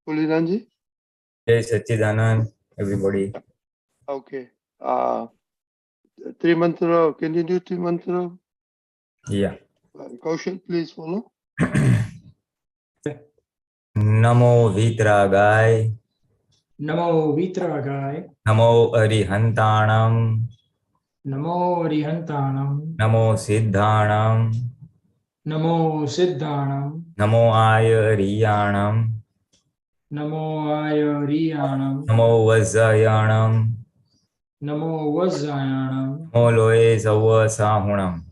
Pulinanandji? Jai Satchidanand, everybody. Okay. Three mantra, can you do three mantra? Yeah. Kaushal, please follow. Namo Vitragai. Namo Vitragai. Namo Arihantanam. Namo Rihantanam. Namo Siddhanam. Namo Siddhanam. Namo Ayariyanam. Namo Ayariyanam. Namo Vajayanam. Namo Vajayanam. Namo Loe Savasahunam.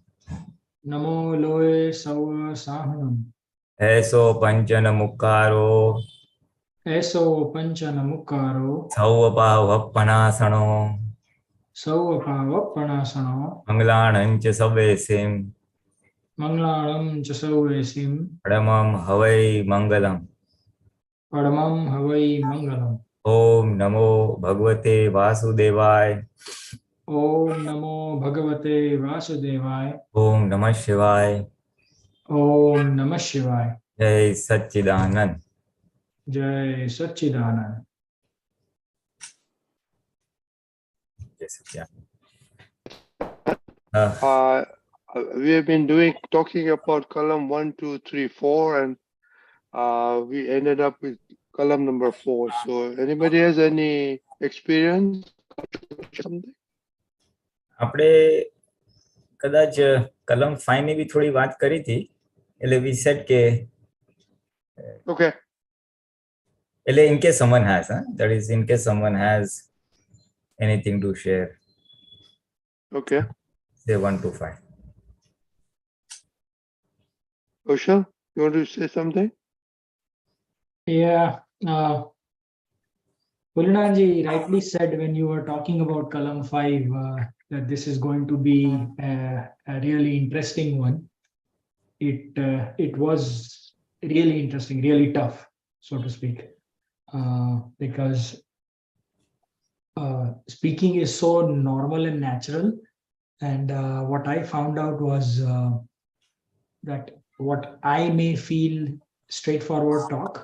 Namo Loe Savanam. Eso Panchana Mukaro. Eso Panchanamukaro. Sauvapavappanasano. Sauvapavappanasano. Manglanancha Savesim. Manglalam Chasavesim. Padamam Havai Mangalam. Padamam Havai Mangalam. Om Namo Bhagavate Vasudevaya. Om Namo Bhagavate Vasudevaya. Om Namah Shivaya. Om Namah Shivaya. Jai Satchidanand. Jai Satchidanand. Yes, yeah. We have been talking about column 1, 2, 3, 4, and we ended up with column number 4. So anybody has any experience? Something? આપણે કદાચ કલમ 5 ની બી થોડી વાત કરી હતી એટલે we said કે Okay. એટલે in case someone has, that is in case someone has anything to share. Okay. Say 1 to 5. Kaushal, you want to say something? Yeah. Pulinanandji rightly said when you were talking about Kalam 5 that this is going to be a really interesting one. It was really interesting, really tough, so to speak, because speaking is so normal and natural. And what I found out was that what I may feel straightforward talk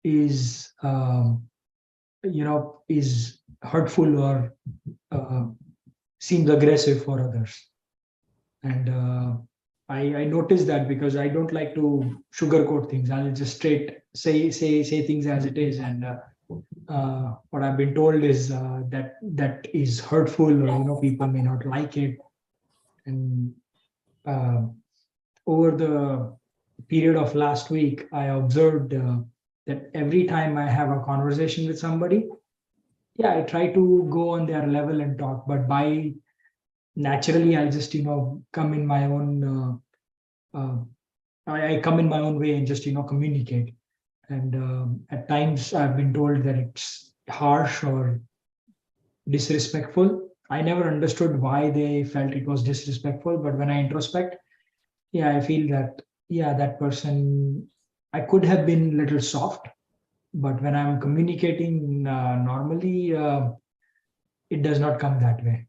is is hurtful or seems aggressive for others. And I noticed that because I don't like to sugarcoat things. I'll just straight say things as it is. And what I've been told is that is hurtful, or people may not like it. And over the period of last week, I observed that every time I have a conversation with somebody, I try to go on their level and talk, but by naturally I just come in my own I come in my own way and just communicate. And at times I've been told that it's harsh or disrespectful. I never understood why they felt it was disrespectful, but when I introspect, I feel that that person, I could have been a little soft, but when I'm communicating normally, it does not come that way.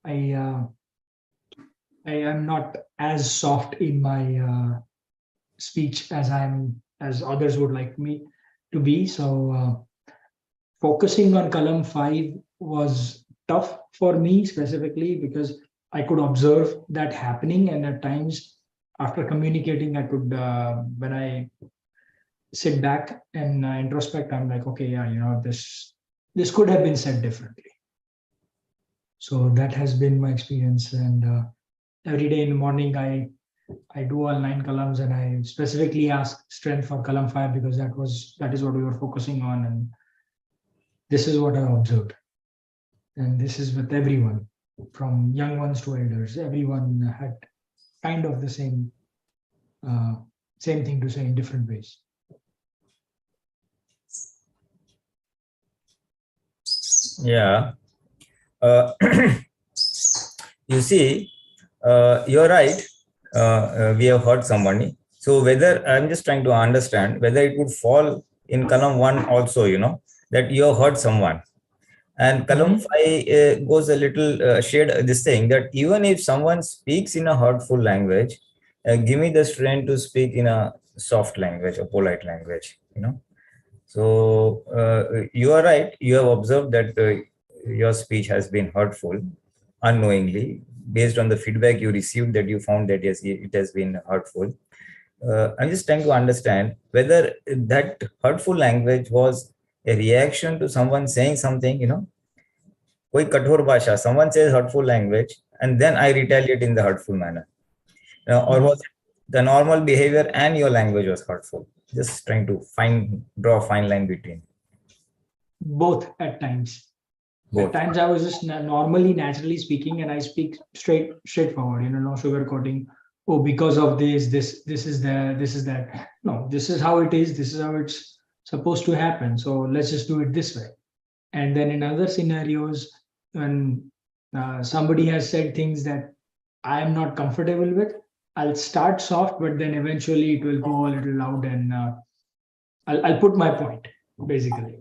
I am not as soft in my speech as others would like me to be. So focusing on Kalam 5 was tough for me specifically because I could observe that happening, and at times after communicating, I could, when I sit back and introspect, I'm like, okay, this could have been said differently. So that has been my experience. And every day in the morning, I do all 9 columns, and I specifically ask strength for Kalam 5 because that is what we were focusing on. And this is what I observed. And this is with everyone, from young ones to elders. Everyone had kind of the same thing to say in different ways. Yeah. You see, you're right. We have heard somebody. So whether, I'm just trying to understand whether it would fall in column 1 also, that you have heard someone. And column 5 goes a little shade this thing that even if someone speaks in a hurtful language, give me the strength to speak in a soft language or polite language, So you are right. You have observed that your speech has been hurtful unknowingly, based on the feedback you received, that you found that yes, it has been hurtful. I'm just trying to understand whether that hurtful language was a reaction to someone saying something, koi kathor bhasha, someone says hurtful language, and then I retaliate in the hurtful manner. Or was it the normal behavior and your language was hurtful? Just trying to draw a fine line between Both at times. At both. times I was just normally, naturally speaking, and I speak straightforward, no sugarcoating. Oh, because of this is that. No, this is how it is. This is how it's supposed to happen. So let's just do it this way. And then in other scenarios, when somebody has said things that I am not comfortable with, I'll start soft, but then eventually it will go a little loud, and I'll put my point, basically.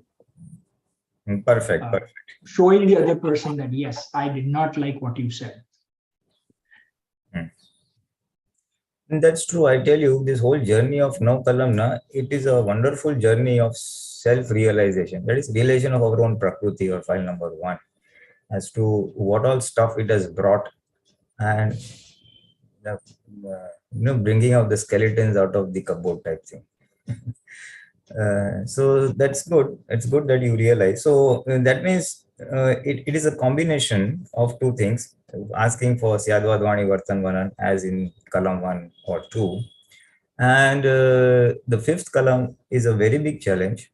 Perfect. Perfect. Showing the other person that, yes, I did not like what you said. And that's true. I tell you, this whole journey of now Kalam, it is a wonderful journey of self-realization. That is realization of our own Prakriti, or file number 1, as to what all stuff it has brought, and bringing out the skeletons out of the cupboard type thing. So that's good. It's good that you realize. So that means it is a combination of two things: asking for syadwad vani vartan vanan, as in Kalam 1 or 2, and the 5th Kalam is a very big challenge.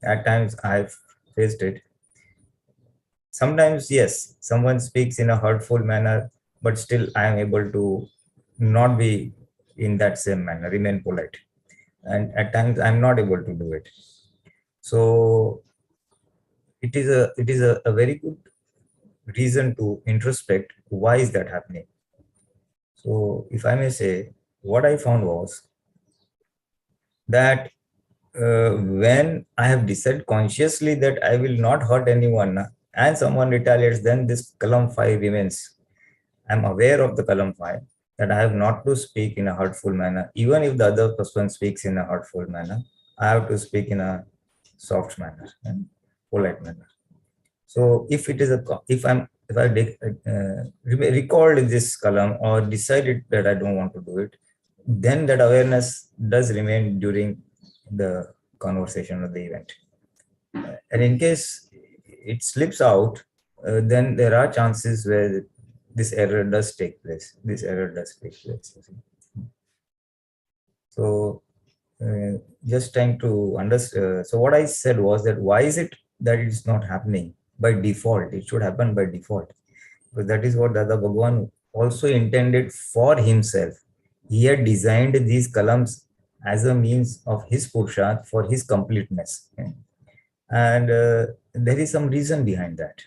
At times I've faced it. Sometimes, yes, someone speaks in a hurtful manner, but still I am able to not be in that same manner, remain polite. And at times I'm not able to do it. So it is a very good reason to introspect why is that happening. So if I may say, what I found was that when I have decided consciously that I will not hurt anyone, and someone retaliates, then this Kalam 5 remains. I'm aware of the Kalam 5, that I have not to speak in a hurtful manner. Even if the other person speaks in a hurtful manner, I have to speak in a soft manner and polite manner. So if it is if I recalled this Kalam or decided that I don't want to do it, then that awareness does remain during the conversation or the event. And in case it slips out, then there are chances where this error does take place. So just trying to understand. So what I said was that why is it that it's not happening by default? It should happen by default, because that is what Dada Bhagwan also intended for himself. He had designed these kalams as a means of his purusharth for his completeness. And there is some reason behind that.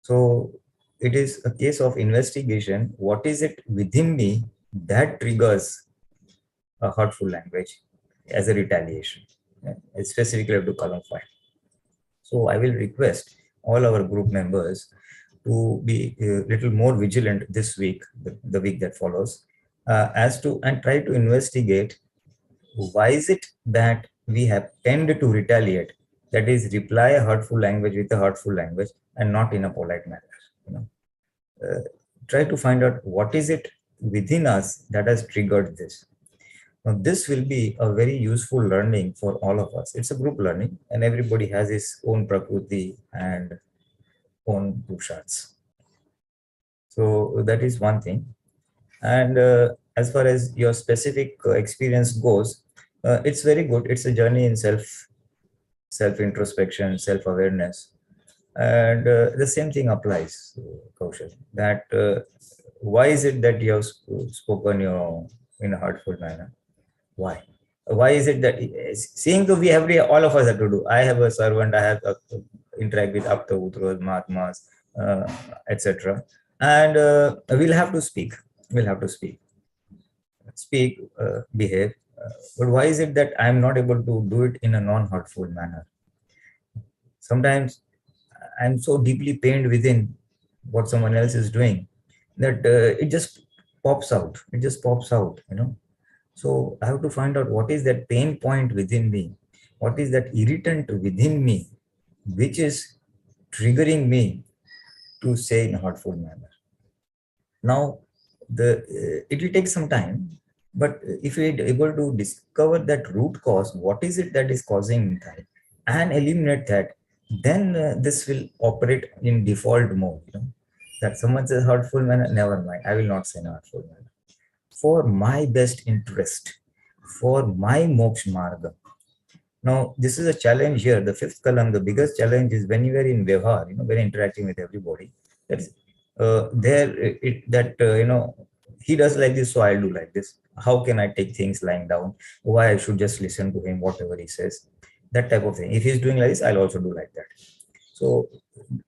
So it is a case of investigation. What is it within me that triggers a hurtful language as a retaliation, specifically to Kalam 5? So I will request all our group members to be a little more vigilant this week, the week that follows, and try to investigate why is it that we have tended to retaliate, that is, reply a hurtful language with a hurtful language and not in a polite manner. Try to find out what is it within us that has triggered this. Now, this will be a very useful learning for all of us. It's a group learning, and everybody has his own prakriti and own purushas. So that is one thing. And as far as your specific experience goes, it's very good. It's a journey in self-introspection, self-awareness. And the same thing applies, Kaushal, that why is it that you have spoken in a hurtful manner? Why? Why is it that, seeing to we all of us have to do? I have a servant, I have to interact with Apta, Utros, Mahatmas, etc. And we'll have to speak. Behave. But why is it that I'm not able to do it in a non-hurtful manner? Sometimes I'm so deeply pained within what someone else is doing that it just pops out. So I have to find out what is that pain point within me. what is that irritant within me, which is triggering me to say in a hurtful manner. Now, it will take some time, but if we are able to discover that root cause, what is it that is causing that, and eliminate that, then this will operate in default mode. That someone says hurtful manner, never mind, I will not say in a hurtful manner. For my best interest, for my moksha marga. Now, this is a challenge here. The fifth kalam, the biggest challenge is when you are in Vyavhar, when you're interacting with everybody, that is he does like this, so I'll do like this. How can I take things lying down? Why I should just listen to him, whatever he says, that type of thing. If he's doing like this, I'll also do like that. So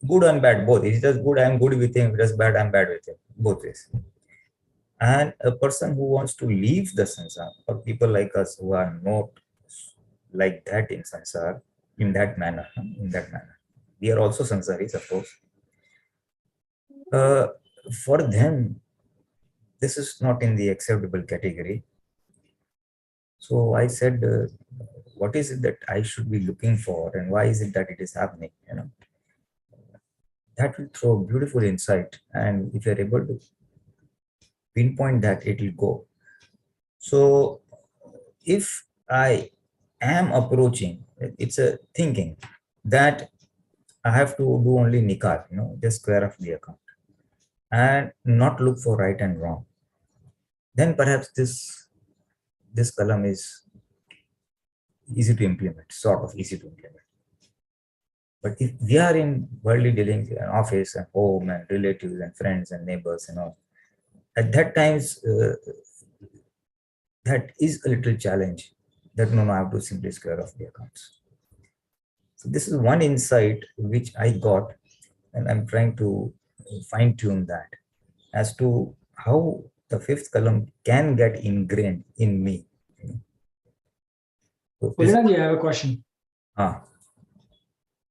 good and bad, both. If he does good, I'm good with him. If he does bad, I'm bad with him. Both ways. And a person who wants to leave the sansar, or people like us who are not like that in sansar, in that manner. We are also sansaris, of course. For them, this is not in the acceptable category. So I said, what is it that I should be looking for, and why is it that it is happening? That will throw beautiful insight, and if you're able to pinpoint that, it will go. So if I am approaching, it's a thinking that I have to do only nikar, just square off the account, and not look for right and wrong, then perhaps this kalam is easy to implement, sort of easy to implement. But if we are in worldly dealings, in office and home and relatives and friends and neighbors, at that times, that is a little challenge, that no, I have to simply square off the accounts. So this is one insight which I got, and I'm trying to fine tune that as to how the fifth kalam can get ingrained in me. So Pulinanandji, I have a question.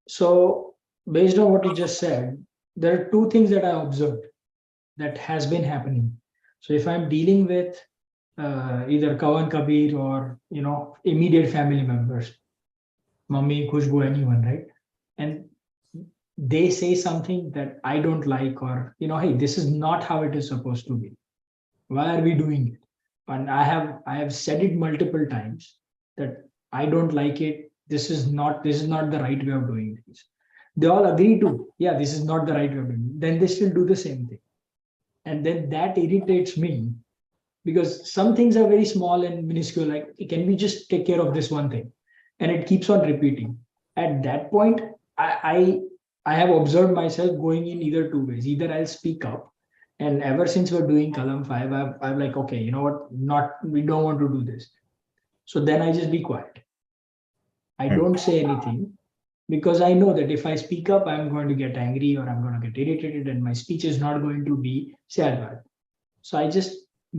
So based on what you just said, there are two things that I observed that has been happening. So if I'm dealing with either Kawan Kabir or, immediate family members, Mummy, Khushbu, anyone, right? And they say something that I don't like, or, hey, this is not how it is supposed to be. Why are we doing it? And I have said it multiple times that I don't like it. This is not the right way of doing things. They all agree to, yeah, this is not the right way of doing it. Then they still do the same thing. And then that irritates me, because some things are very small and minuscule, like, can we just take care of this one thing? And it keeps on repeating. At that point, I have observed myself going in either two ways. Either I'll speak up, and ever since we're doing Kalam 5, I'm like, okay, you know what, we don't want to do this. So then I just be quiet. I don't say anything, because I know that if I speak up, I'm going to get angry, or I'm going to get irritated, and my speech is not going to be syadwad. So I just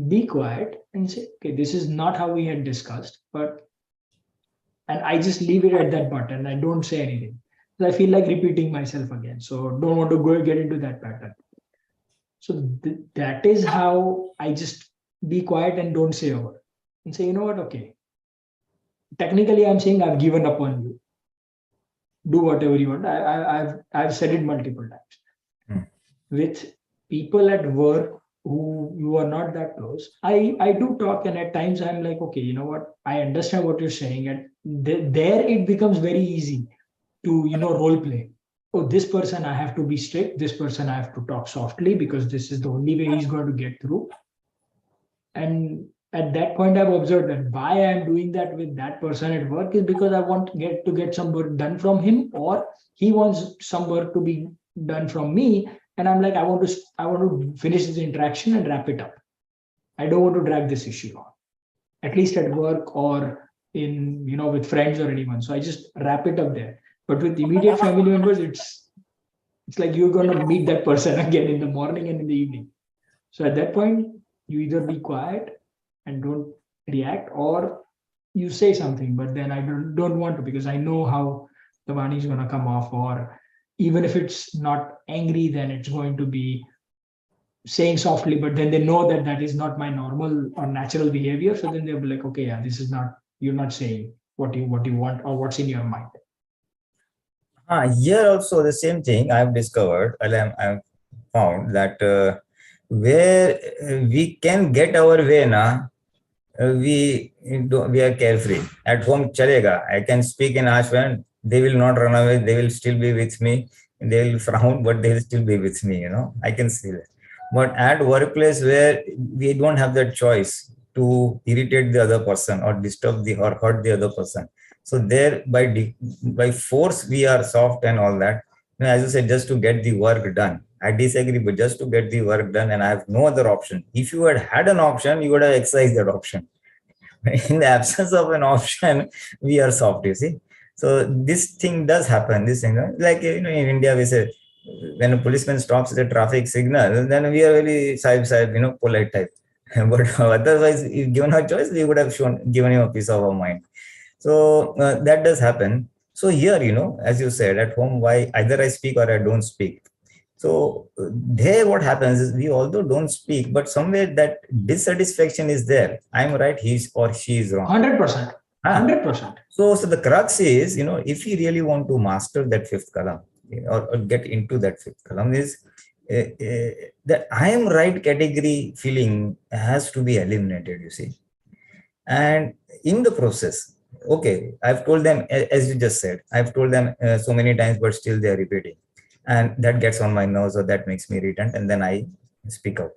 be quiet and say, okay, this is not how we had discussed, and I just leave it at that button. I don't say anything. I feel like repeating myself again. So don't want to get into that pattern. So that is how I just be quiet and don't say a word, and say, you know what, okay. Technically, I'm saying I've given up on you. Do whatever you want. I've said it multiple times. With people at work who you are not that close, I do talk, and at times I'm like, okay, you know what, I understand what you're saying, and there it becomes very easy to role play. Oh, this person I have to be strict, this person I have to talk softly, because this is the only way he's going to get through. And at that point, I've observed that why I'm doing that with that person at work is because I want to get some work done from him, or he wants some work to be done from me. And I'm like, I want to finish this interaction and wrap it up. I don't want to drag this issue on, at least at work or in, with friends or anyone. So I just wrap it up there. But with immediate family members, it's like you're going to meet that person again in the morning and in the evening. So at that point, you either be quiet and don't react, or you say something, but then I don't want to, because I know how the Vani is going to come off, or even if it's not angry, then it's going to be saying softly, but then they know that that is not my normal or natural behavior. So then they'll be like, okay, yeah, this is not, you're not saying what you want or what's in your mind. Here also the same thing I've discovered, I've found that where we can get our way now, we are carefree. At home, chalega. I can speak in Ashwan. They will not run away. They will still be with me. They will frown, but they will still be with me. You know, I can see that. But at workplace where we don't have that choice to irritate the other person or disturb or hurt the other person, so there by force we are soft and all that. You know, as you said, just to get the work done. I disagree, but just to get the work done, and I have no other option. If you had an option, you would have exercised that option. In the absence of an option, we are soft, you see. So this thing does happen. This thing, like in India, we say when a policeman stops at a traffic signal, then we are very sahib, polite type. But otherwise, if given a choice, we would have given him a piece of our mind. So that does happen. So here, as you said, at home, why either I speak or I don't speak. So there what happens is we although don't speak, but somewhere that dissatisfaction is there. I'm right, he or she is wrong. 100%. 100%. So the crux is, if you really want to master that fifth kalam or get into that fifth kalam is that I am right category feeling has to be eliminated, you see. And in the process, okay, I've told them, as you just said, I've told them so many times, but still they're repeating. And that gets on my nerves or that makes me irritant, and then I speak out.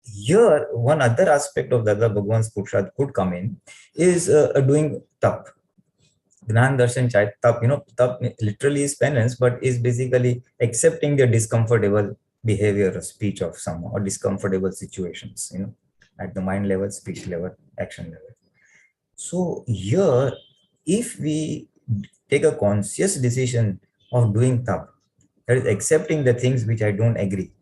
Here, one other aspect of Dada Bhagwan's Purusharth could come in is doing tap. Gnan Darshan Chai, tap, tap literally is penance, but is basically accepting the discomfortable behavior or speech of someone or discomfortable situations, at the mind level, speech level, action level. So here, if we take a conscious decision of doing tap, that is accepting the things which I don't agree.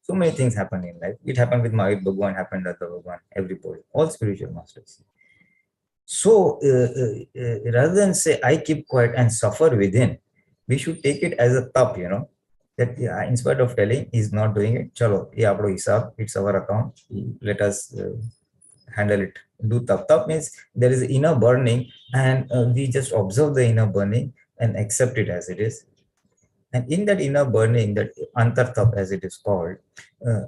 So many things happen in life. It happened with Mahavir Bhagwan, happened with Bhagwan, everybody, all spiritual masters. So rather than say, I keep quiet and suffer within, we should take it as a tap, that in spite of telling, he's not doing it. Chalo, it's our account. Let us handle it. Do tap. Tap means there is inner burning, and we just observe the inner burning and accept it as it is. And in that inner burning, that antartap as it is called,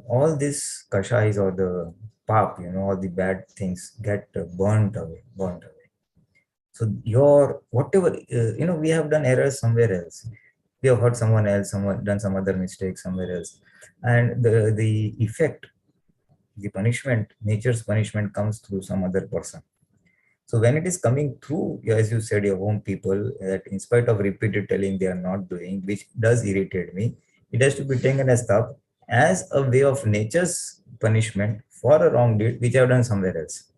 all these kashais or the pap, all the bad things get burnt away. So whatever, we have done errors somewhere else. We have hurt someone else, done some other mistake somewhere else. And the effect, the punishment, nature's punishment comes through some other person. So when it is coming through, as you said, your home people, that in spite of repeated telling they are not doing, which does irritate me, it has to be taken as tap, as a way of nature's punishment for a wrong deed, which I have done somewhere else.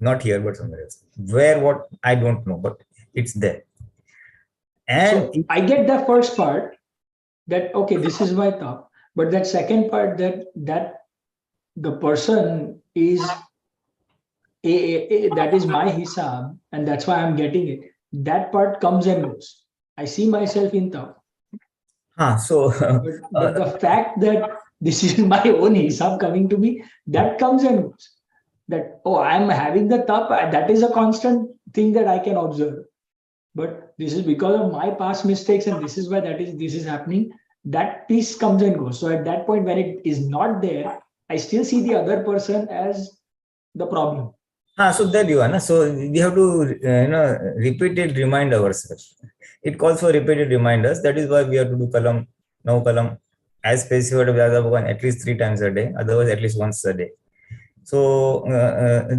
Not here, but somewhere else. Where, what, I don't know, but it's there. And so I get the first part that, okay, this is my tap. But that second part that the person is that is my hisab, and that's why I'm getting it. That part comes and goes. I see myself in tap. But the fact that this is my own hisab coming to me, that comes and goes. That, oh, I'm having the tap, that is a constant thing that I can observe. But this is because of my past mistakes, and this is why this is happening. That piece comes and goes. So at that point, when it is not there, I still see the other person as the problem. So there you are. So we have to, repeated remind ourselves. It calls for repeated reminders. That is why we have to do kalam, now kalam, as specified by Dada Bhagwan, at least 3 times a day. Otherwise, at least once a day. So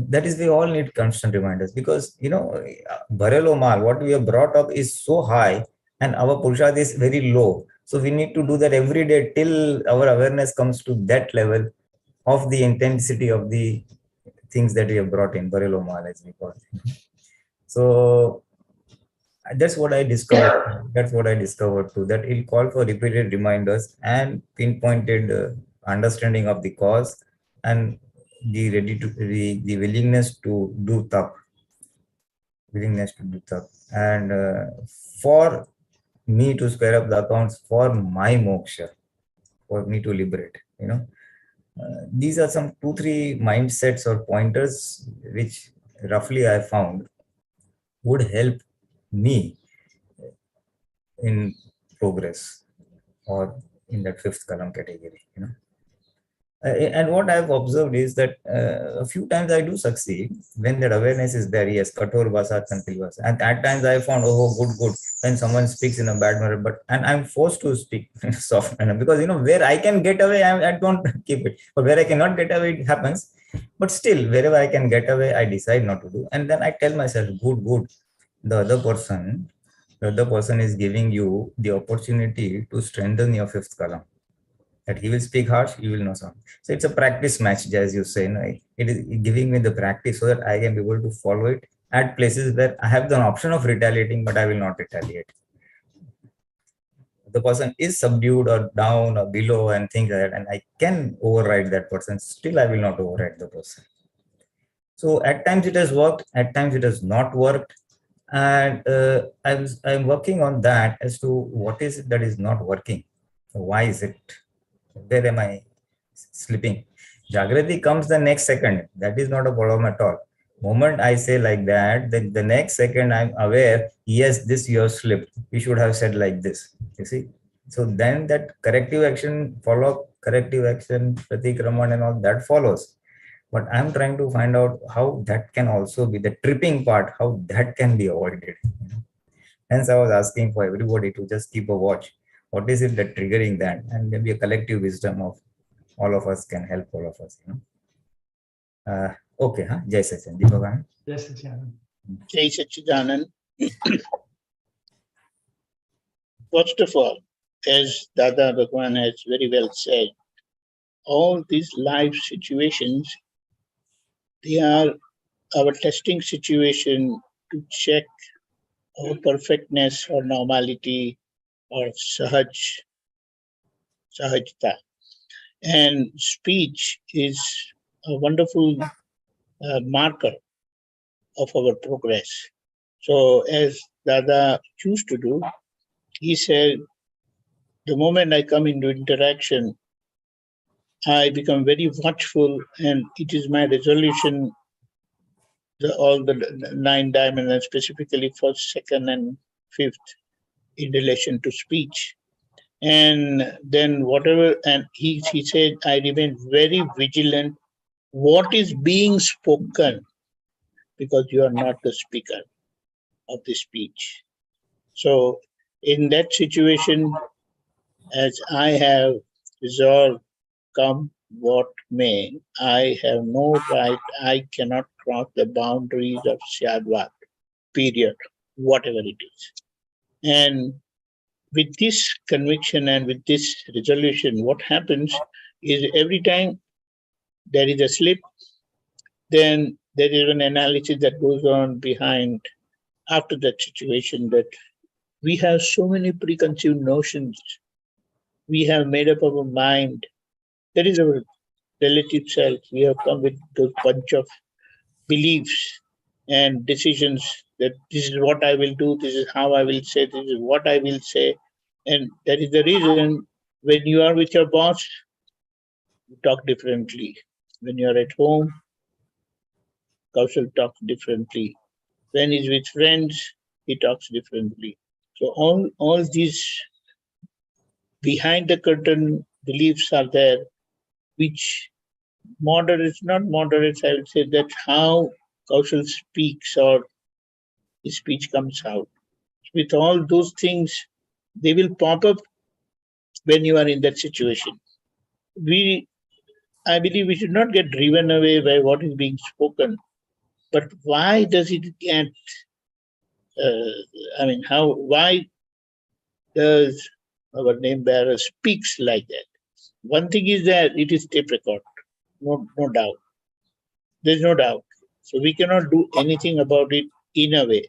that is, we all need constant reminders, because, Bharelo Mal, what we have brought up is so high and our Purusharth is very low. So we need to do that every day till our awareness comes to that level of the intensity of the things that we have brought in, Bharelo Mal, as we call it. So that's what I discovered. That's what I discovered too, that it'll call for repeated reminders and pinpointed understanding of the cause, and the willingness to do tap. And for me to square up the accounts for my moksha, for me to liberate, these are some 2-3 mindsets or pointers which roughly I found would help me in progress or in that fifth column category, and what I've observed is that a few times I do succeed when that awareness is there. Yes, kathor bhasha chantil bhasha. And at times I found, oh, good. When someone speaks in a bad manner, and I'm forced to speak in a soft manner because where I can get away, I don't keep it. But where I cannot get away, it happens. But still, wherever I can get away, I decide not to do. And then I tell myself, good. The other person is giving you the opportunity to strengthen your fifth column. That he will speak harsh, you will know some. So it's a practice match, as you say. It is giving me the practice so that I can be able to follow it at places where I have the option of retaliating, but I will not retaliate. The person is subdued or down or below and things like that, and I can override that person. Still, I will not override the person. So at times it has worked, at times it has not worked. And I'm working on that as to what is it that is not working. Why is it? Where am I slipping? Jagrati comes the next second. That is not a problem at all. Moment I say like that, then the next second I'm aware, yes, this you have slipped. You should have said like this. You see? So then that corrective action, follow corrective action, pratikraman and all that follows. But I'm trying to find out how that can also be the tripping part, how that can be avoided. Hence, I was asking for everybody to just keep a watch. What is it that triggering that? And maybe a collective wisdom of all of us can help all of us. Okay, huh? Jai Sachin. Deepakanand. Jai Sachin. Jai Sachidanand. First of all, as Dada Bhagwan has very well said, all these life situations, they are our testing situation to check our perfectness or normality or Sahajta. And speech is a wonderful marker of our progress. So as Dada used to do, he said, the moment I come into interaction, I become very watchful, and it is my resolution, all the 9 diamonds, specifically first, second, and fifth, in relation to speech. And then whatever, and he said, I remain very vigilant. What is being spoken? Because you are not the speaker of the speech. So in that situation, as I have resolved, come what may, I have no right, I cannot cross the boundaries of syadwad, period, whatever it is. And with this conviction and with this resolution, what happens is every time there is a slip, then there is an analysis that goes on behind after that situation, that we have so many preconceived notions. We have made up our mind. That is our relative self. We have come with those bunch of beliefs and decisions that this is what I will do, this is how I will say, this is what I will say. And that is the reason when you are with your boss, you talk differently. When you are at home, Kaushal talks differently. When he's with friends, he talks differently. So all these behind the curtain beliefs are there, which moderates, not moderates, I would say that how Kaushal speaks or his speech comes out. With all those things, they will pop up when you are in that situation. I believe we should not get driven away by what is being spoken, but why does it get, why does our name bearer speaks like that? One thing is that it is tape record, no doubt. There's no doubt. So we cannot do anything about it in a way.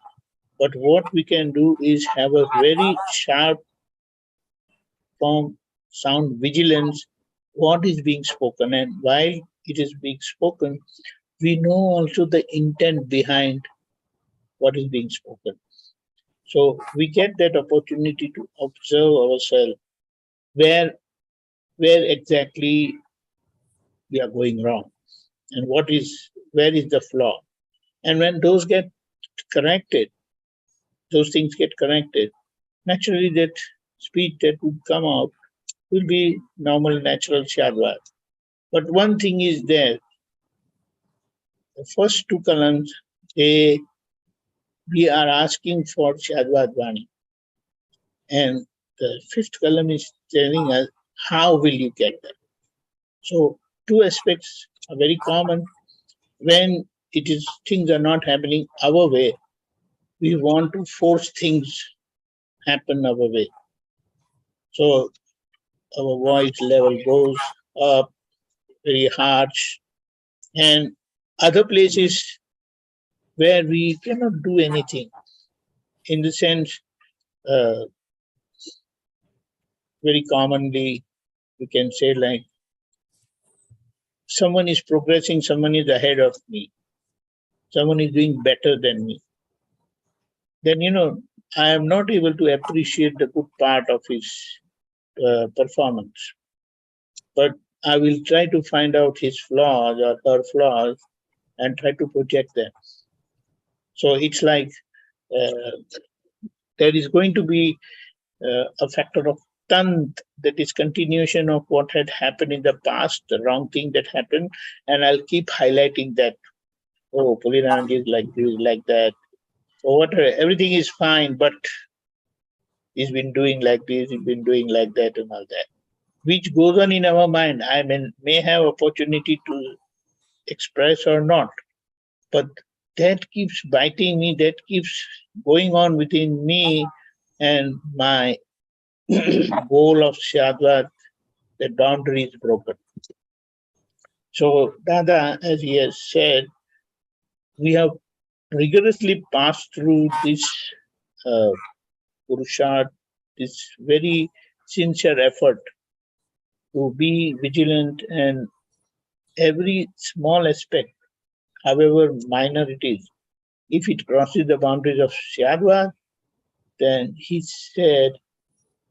But what we can do is have a very sharp form, sound vigilance, what is being spoken, and while it is being spoken, we know also the intent behind what is being spoken. So we get that opportunity to observe ourselves where exactly we are going wrong and where is the flaw. And when those get corrected, those things get corrected, naturally that speech that would come out will be normal, natural syadwad. But one thing is there. The first two columns, we are asking for syadwad vani. And the fifth column is telling us how will you get that. So two aspects are very common. When things are not happening our way, we want to force things happen our way. So our voice level goes up, very harsh, and other places where we cannot do anything. In the sense, very commonly, we can say like, someone is progressing, someone is ahead of me, someone is doing better than me. Then, I am not able to appreciate the good part of his performance. But I will try to find out his flaws or her flaws and try to project them. So it's like there is going to be a factor of tant, that is continuation of what had happened in the past, the wrong thing that happened, and I'll keep highlighting that. Oh, Pulinanandji is like this, like that, or whatever. Everything is fine, but he's been doing like this, he's been doing like that, and all that, which goes on in our mind. I may have opportunity to express or not, but that keeps biting me, that keeps going on within me, and my goal of syadwad, the boundary is broken. So Dada, as he has said, we have rigorously passed through this purusharth, this very sincere effort to be vigilant, and every small aspect, however minor it is, if it crosses the boundaries of syadwad, then he said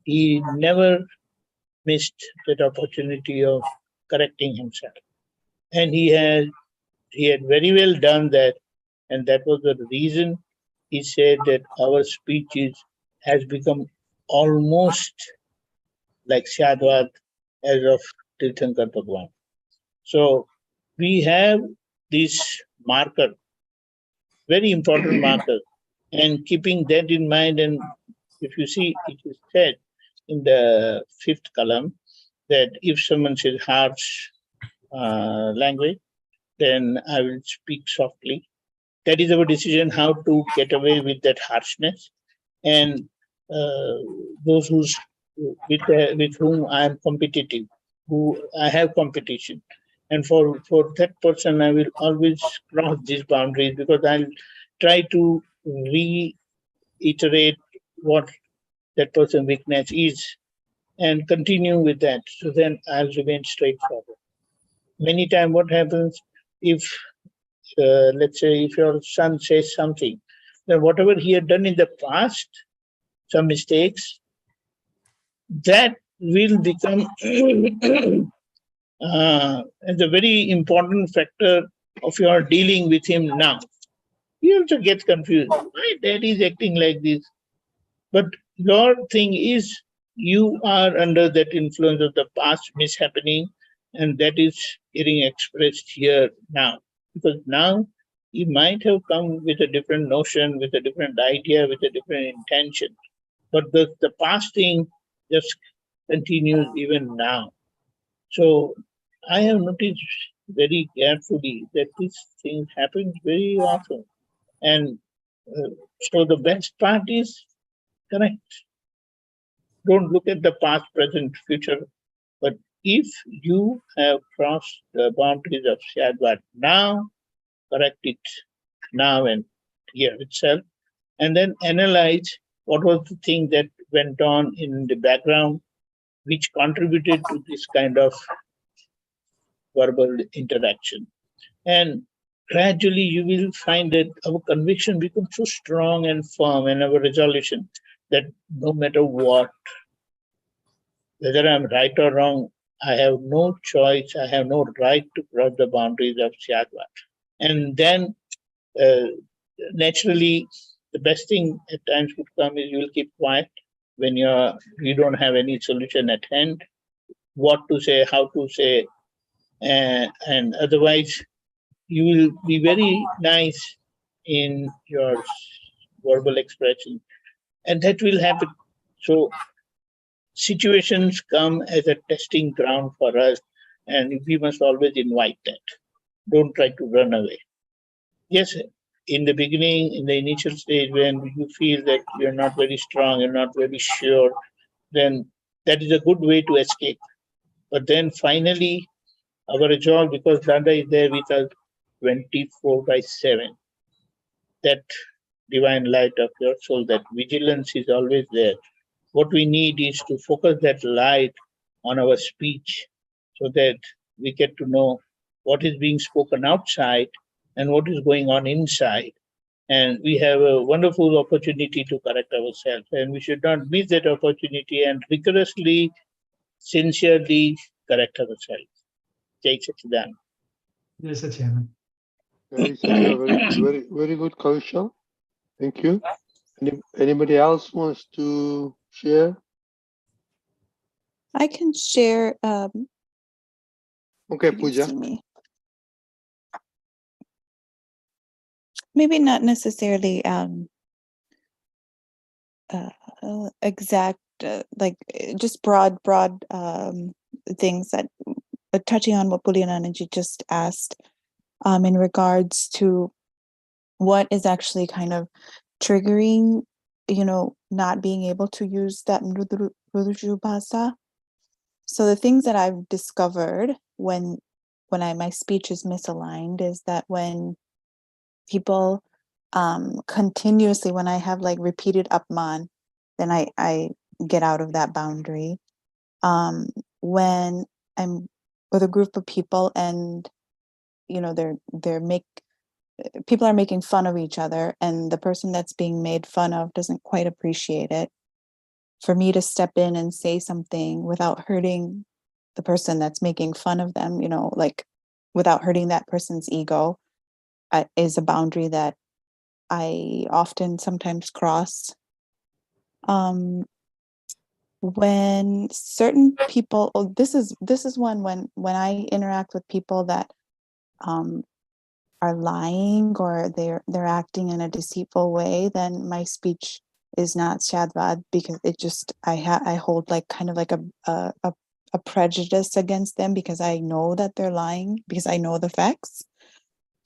he never missed that opportunity of correcting himself. And he had very well done that, and that was the reason he said that our speech has become almost like syadwad as of Tirthankar Bhagwan. So we have this marker, very important marker, and keeping that in mind, and if you see, it is said in the fifth column that if someone says harsh language, then I will speak softly. That is our decision how to get away with that harshness. And those with whom I am competitive, who I have competition. And for that person, I will always cross these boundaries, because I'll try to reiterate what that person's weakness is and continue with that. So then I'll remain straightforward. Many times what happens, if let's say if your son says something, then whatever he had done in the past, some mistakes, that will become as a very important factor of your dealing with him now. He also gets confused. Why dad is acting like this? But your thing is, you are under that influence of the past mishappening, and that is getting expressed here now. Because now he might have come with a different notion, with a different idea, with a different intention. But the past thing just continues even now. So I have noticed very carefully that this thing happens very often. And so the best part is correct. Don't look at the past, present, future. But if you have crossed the boundaries of syadwad now, correct it now and here itself, and then analyze what was the thing that went on in the background which contributed to this kind of verbal interaction. And gradually you will find that our conviction becomes so strong and firm, and our resolution that no matter what, whether I'm right or wrong, I have no choice, I have no right to cross the boundaries of syadwad. And then naturally, the best thing at times would come is you will keep quiet when you don't have any solution at hand, what to say, how to say, and otherwise you will be very nice in your verbal expression, and that will happen. So situations come as a testing ground for us, and we must always invite that. Don't try to run away. Yes, in the beginning, in the initial stage, when you feel that you're not very strong, you're not very sure, then that is a good way to escape. But then finally, our resolve, because Dada is there with us 24/7, that divine light of your soul, that vigilance is always there. What we need is to focus that light on our speech so that we get to know what is being spoken outside and what is going on inside. And we have a wonderful opportunity to correct ourselves, and we should not miss that opportunity and rigorously, sincerely correct ourselves. Jai Sachidanand. Yes, Chairman. Very, very good, Kausha. Thank you. Anybody else wants to share? I can share. Okay, You can Pooja. see me. Maybe not necessarily exact, just broad things that touching on what Pulinanandji just asked in regards to what is actually kind of triggering, not being able to use that Mrudu Bhasa. So the things that I've discovered when my speech is misaligned is that when people continuously, when I have like repeated upman, then I get out of that boundary. When I'm with a group of people and people are making fun of each other and the person that's being made fun of doesn't quite appreciate it, for me to step in and say something without hurting the person that's making fun of them, without hurting that person's ego, is a boundary that I often sometimes cross. When certain people, this is one when I interact with people that are lying or they're acting in a deceitful way, then my speech is not syadwad, because it just I hold like kind of like a prejudice against them because I know that they're lying, because I know the facts.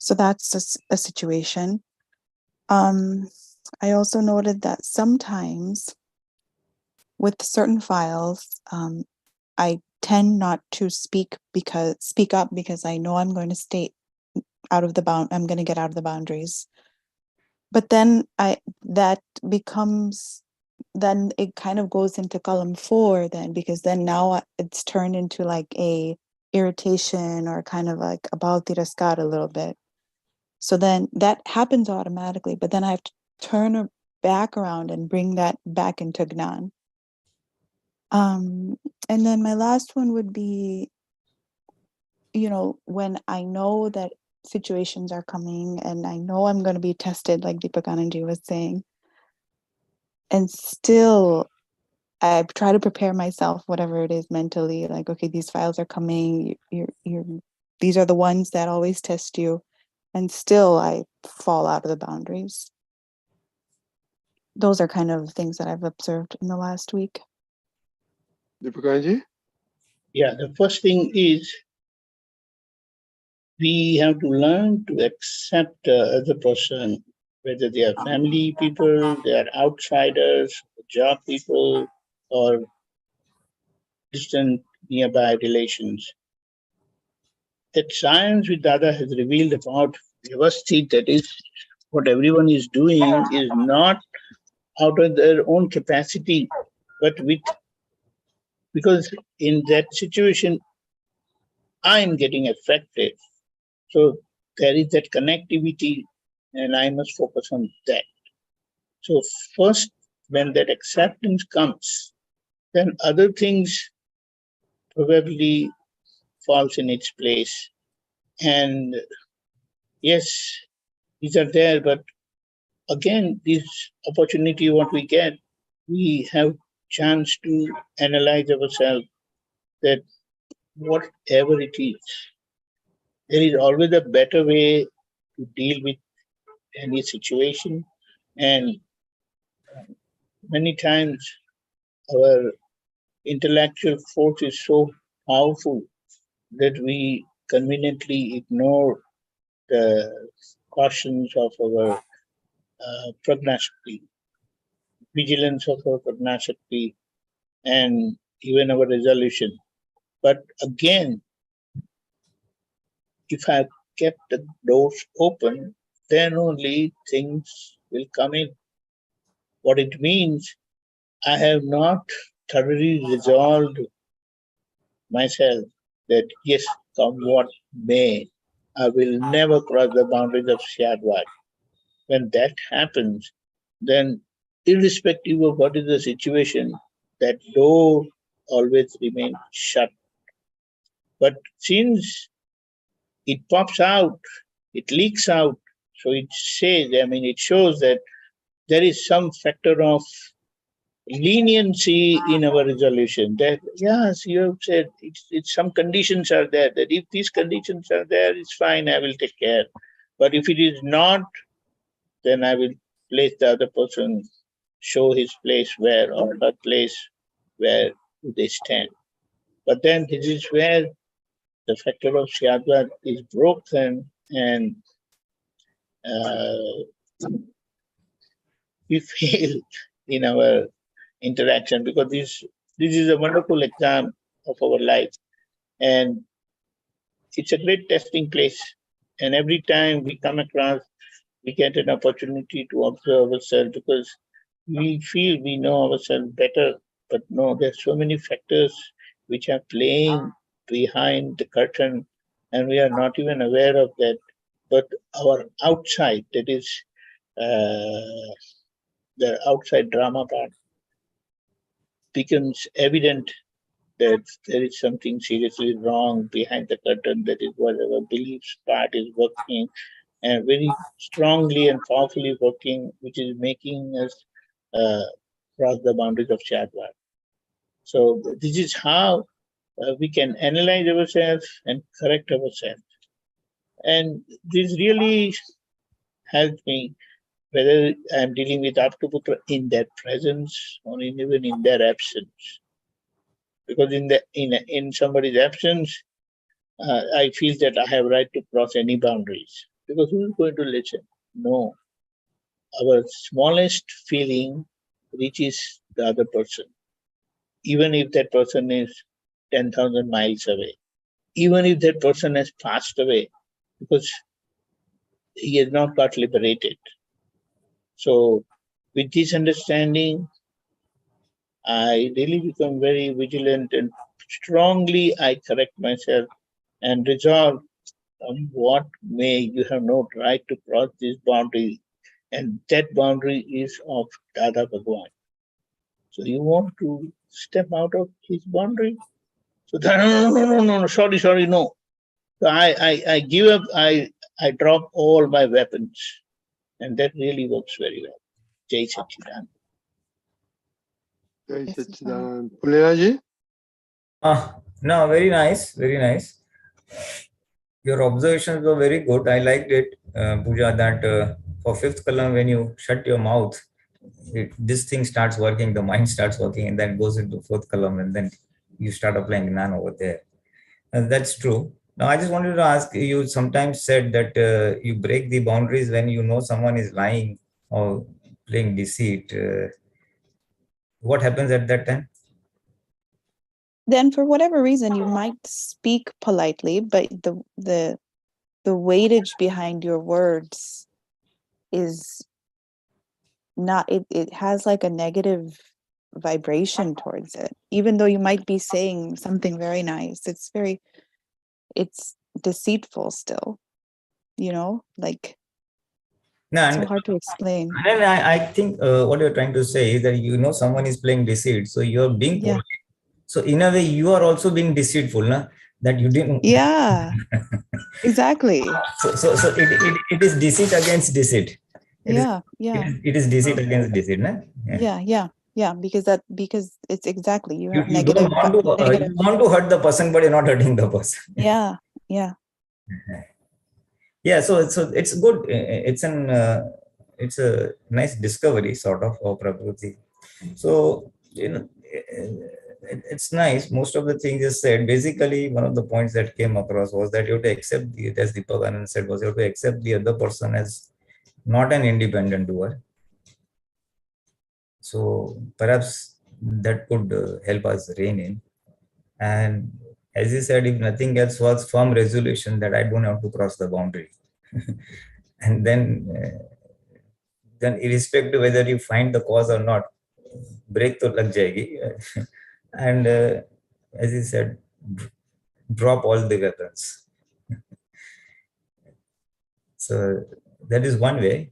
So that's a situation. I also noted that sometimes with certain files, I tend not to speak up because I know I'm going to stay out of the I'm going to get out of the boundaries. But then then it kind of goes into column 4 then, because then now it's turned into like a irritation or kind of like about tiraskar a little bit. So then that happens automatically, but then I have to turn back around and bring that back into Gnan. And then my last one would be, when I know that situations are coming and I know I'm going to be tested, like Deepakanandji was saying, and still I try to prepare myself, whatever it is mentally, like, okay, these files are coming, these are the ones that always test you, and still I fall out of the boundaries. Those are kind of things that I've observed in the last week. Deepakanandji? Yeah, the first thing is we have to learn to accept the other person, whether they are family people, they are outsiders, job people, or distant nearby relations. That science with Dada has revealed about Vyavasthit, that is, what everyone is doing is not out of their own capacity, but because in that situation, I'm getting affected. So there is that connectivity, and I must focus on that. So first, when that acceptance comes, then other things probably falls in its place. And yes, These are there, but again, this opportunity what we get, we have chance to analyze ourselves that whatever it is, there is always a better way to deal with any situation. And many times our intellectual force is so powerful that we conveniently ignore the cautions of our pragnashakti, vigilance of our pragnashakti, and even our resolution. But again, if I kept the doors open, then only things will come in. What it means, I have not thoroughly resolved myself that yes, come what may, I will never cross the boundaries of syadwad. When that happens, then irrespective of what is the situation, that door always remains shut. But since it pops out, it leaks out, so it says, it shows that there is some factor of leniency in our resolution. That yes, you have said it's some conditions are there, that if these conditions are there, it's fine, I will take care. But if it is not, then I will place the other person, show his place where, or her place where they stand. But then this is where the factor of syadwad is broken, and we fail in our interaction, because this is a wonderful exam of our life, and it's a great testing place. And every time we come across, we get an opportunity to observe ourselves, because we feel we know ourselves better, but no, there's so many factors which are playing behind the curtain, and we are not even aware of that. But our outside, that is the outside drama part, becomes evident that there is something seriously wrong behind the curtain. That is what our beliefs part is working, and very strongly and powerfully working, which is making us cross the boundaries of syadwad. So this is how we can analyze ourselves and correct ourselves. And this really helped me, whether I'm dealing with Aptaputra in their presence or even in their absence. Because in somebody's absence, I feel that I have right to cross any boundaries. Because who is going to listen? No. Our smallest feeling reaches the other person, even if that person is 10,000 miles away, even if that person has passed away, because he has not got liberated. So with this understanding, I really become very vigilant, and strongly I correct myself and resolve what may, you have no right to cross this boundary, and that boundary is of Dada Bhagwan. So you want to step out of his boundary? So no, sorry, no. So I give up, I drop all my weapons, and that really works very well. Jai Satchidanand. Jai Yes, Satchidanand. Pulinanandji? No, very nice, very nice. Your observations were very good. I liked it, Pooja, that for fifth column, when you shut your mouth, this thing starts working, the mind starts working, and then goes into fourth column, and then you start applying Gnan over there. And that's true. Now, I just wanted to ask you, sometimes said that you break the boundaries when you know someone is lying or playing deceit. What happens at that time? Then for whatever reason you might speak politely, but the weightage behind your words is not, it has like a negative vibration towards it, even though you might be saying something very nice. It's deceitful still, like No, so and hard to explain. then I think what you're trying to say is that someone is playing deceit, so you're being Yeah. polite. So in a way, you are also being deceitful, na? That you didn't. Yeah. Exactly. So it is deceit against deceit. Yeah. It is deceit against deceit, na? Yeah. Because it's exactly, you You, have you don't want to negative. you want to hurt the person, but you're not hurting the person. Yeah. Yeah, so it's good. It's a nice discovery sort of Prakriti. So it's nice. Most of the things you said. Basically, one of the points that came across was that you have to accept as Deepakanandji said, was you have to accept the other person as not an independent doer. So perhaps that could help us rein in. And as he said, if nothing else, was firm resolution that I don't have to cross the boundary. And then irrespective whether you find the cause or not, break to lag jayegi. And as he said, drop all the weapons. So that is one way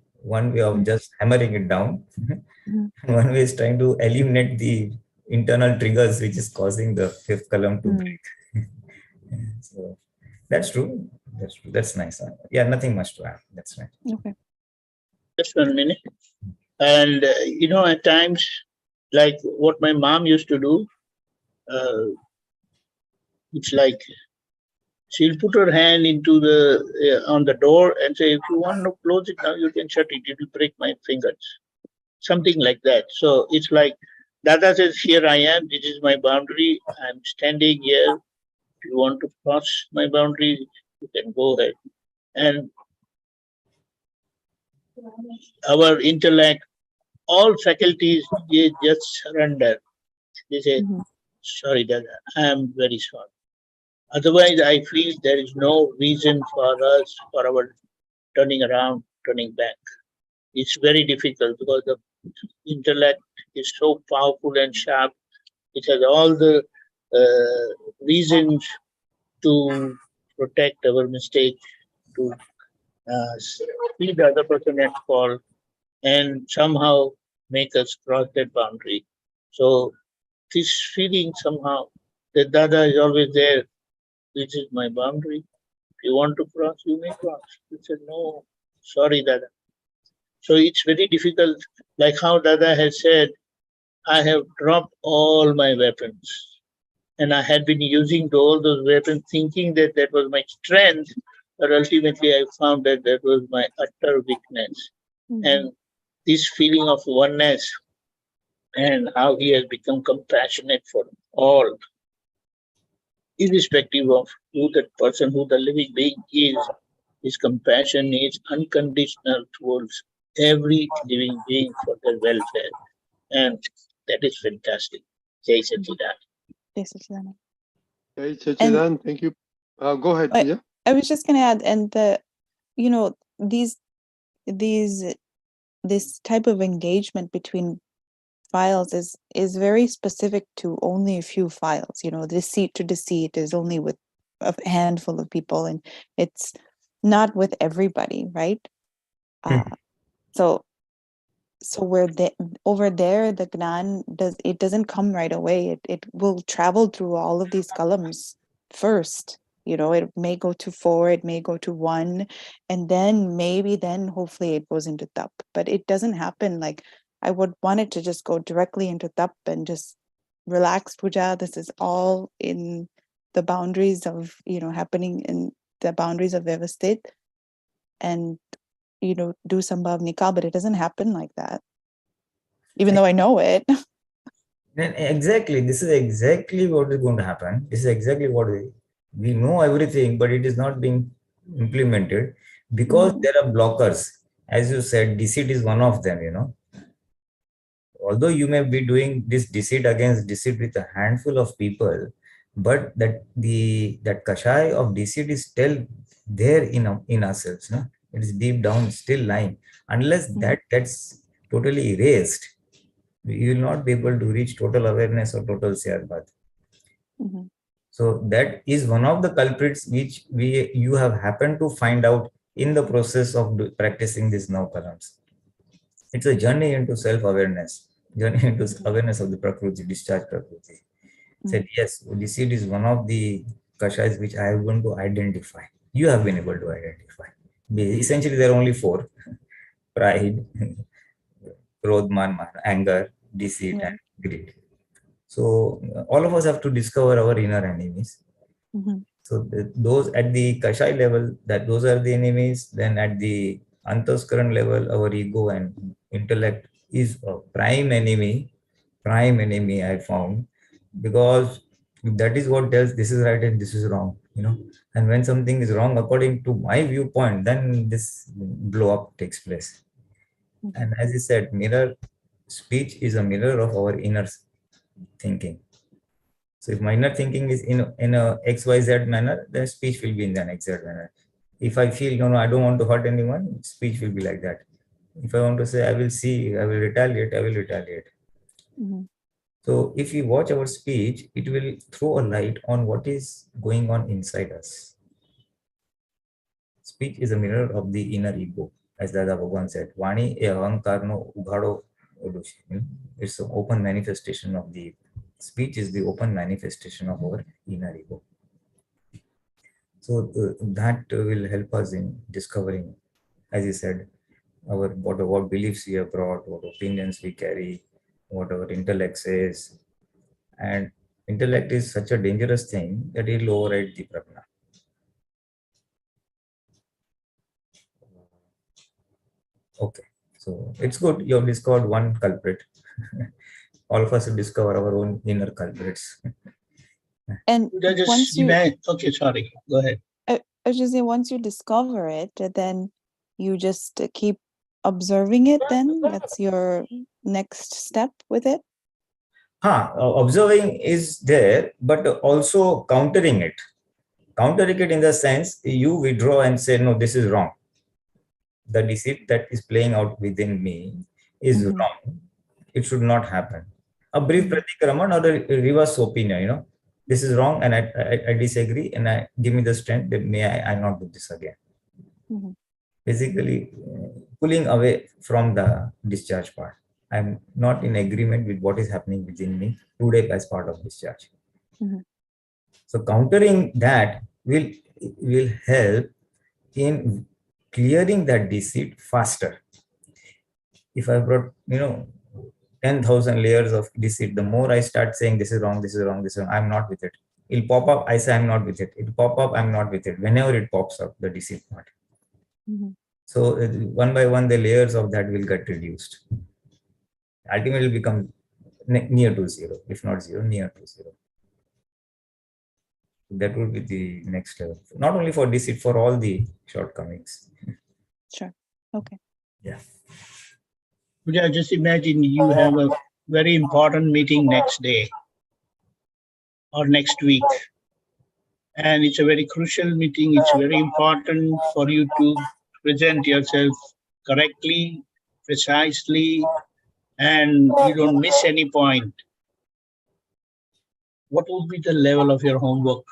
of just hammering it down. One way is trying to eliminate the internal triggers which is causing the fifth column to break. So that's true. That's nice. Yeah, nothing much to add. That's right. Okay. Just 1 minute. And, at times, like what my mom used to do, it's like she'll put her hand into on the door and say, if you want to close it now, you can shut it. It will break my fingers. Something like that. So it's like Dada says, here I am. This is my boundary. I'm standing here. If you want to cross my boundary, you can go ahead. And our intellect, all faculties, they just surrender. They say, sorry, Dada, I am very sorry. Otherwise, I feel there is no reason for us, for our turning around, turning back. It's very difficult because the intellect is so powerful and sharp. It has all the reasons to protect our mistake, to see the other person at fault, and somehow make us cross that boundary. So this feeling somehow that Dada is always there. This is my boundary. If you want to cross, you may cross. He said, no, sorry, Dada. So it's very difficult. Like how Dada has said, I have dropped all my weapons. And I had been using all those weapons thinking that that was my strength. But ultimately, I found that that was my utter weakness. And this feeling of oneness and how he has become compassionate for all, irrespective of who that person, who the living being is, his compassion is unconditional towards every living being for their welfare. And that is fantastic. Jai Satchidanand. Jai Satchidanand. Jai Satchidanand, thank you. Go ahead, Priya. I was just going to add, and this type of engagement between files is very specific to only a few files. Deceit to deceit is only with a handful of people, and it's not with everybody, right? So where over there, the Gnan doesn't come right away. It will travel through all of these columns first. It may go to 4, it may go to 1, and then hopefully it goes into Tap. But it doesn't happen like I would want it to just go directly into Tap and just relax puja. This is all in the boundaries of, happening in the boundaries of Vyavasthit, and do Sambhavnika, but it doesn't happen like that, even though I know it. Exactly. This is exactly what is going to happen. This is exactly what we know everything, but it is not being implemented because there are blockers. As you said, deceit is one of them, Although you may be doing this deceit against deceit with a handful of people, but that kashai of deceit is still there in ourselves. No? It is deep down, still lying. Unless that gets totally erased, you will not be able to reach total awareness or total syadwad. So that is one of the culprits which you have happened to find out in the process of practicing these 9 kalams. It's a journey into self-awareness, journey into awareness of the Prakriti, discharge Prakriti. Said, yes, deceit is one of the kashais which I am going to identify. you have been able to identify. Essentially, there are only four: pride, krodh, man, anger, deceit, Yeah. and greed. So all of us have to discover our inner enemies. Mm-hmm. So those at the Kashai level, that those are the enemies. Then at the Antaskaran level, our ego and intellect is a prime enemy. Prime enemy, I found, because that is what tells this is right and this is wrong. And when something is wrong according to my viewpoint, then this blow up takes place. Mm-hmm. And as I said, speech is a mirror of our inner thinking. So if my inner thinking is in a XYZ manner, then speech will be in an XZ manner. If I feel, no, I don't want to hurt anyone, speech will be like that. If I want to say, I will retaliate, I will retaliate. Mm-hmm. So if we watch our speech, it will throw a light on what is going on inside us. Speech is a mirror of the inner ego. As Dada Bhagwan said, Vani e ahankar no ughado odushi. It's an open manifestation of the speech is the open manifestation of our inner ego. So that will help us in discovering, as you said, what beliefs we have brought, what opinions we carry, what our intellect says. And intellect is such a dangerous thing that it will override the prajna. Okay, so it's good you have discovered one culprit. All of us should discover our own inner culprits. And once you, okay, sorry, go ahead. I was just saying, once you discover it, then you just keep observing it. Then that's your next step with it. Observing is there, but also countering it. Countering it in the sense you withdraw and say, no, this is wrong. The deceit that is playing out within me is Mm-hmm. wrong. It should not happen. A brief Mm-hmm. pratikraman or a reverse opinion, this is wrong and I disagree, and I give me the strength that may I not do this again. Mm-hmm. Basically, pulling away from the discharge part. I'm not in agreement with what is happening within me today as part of discharge. Mm-hmm. So countering that will help in clearing that deceit faster. If I brought 10,000 layers of deceit, the more I start saying this is wrong, this is wrong, this is wrong, I'm not with it. It'll pop up, I say I'm not with it. It'll pop up, I'm not with it. Whenever it pops up, the deceit part. Mm-hmm. So one by one, the layers of that will get reduced. Ultimately, become near to zero, if not zero, near to zero. That would be the next level. Not only for deceit, for all the shortcomings. Sure. Okay. Yeah. Puja, just imagine you have a very important meeting next day or next week. And it's a very crucial meeting. It's very important for you to present yourself correctly, precisely, and you don't miss any point. What would be the level of your homework?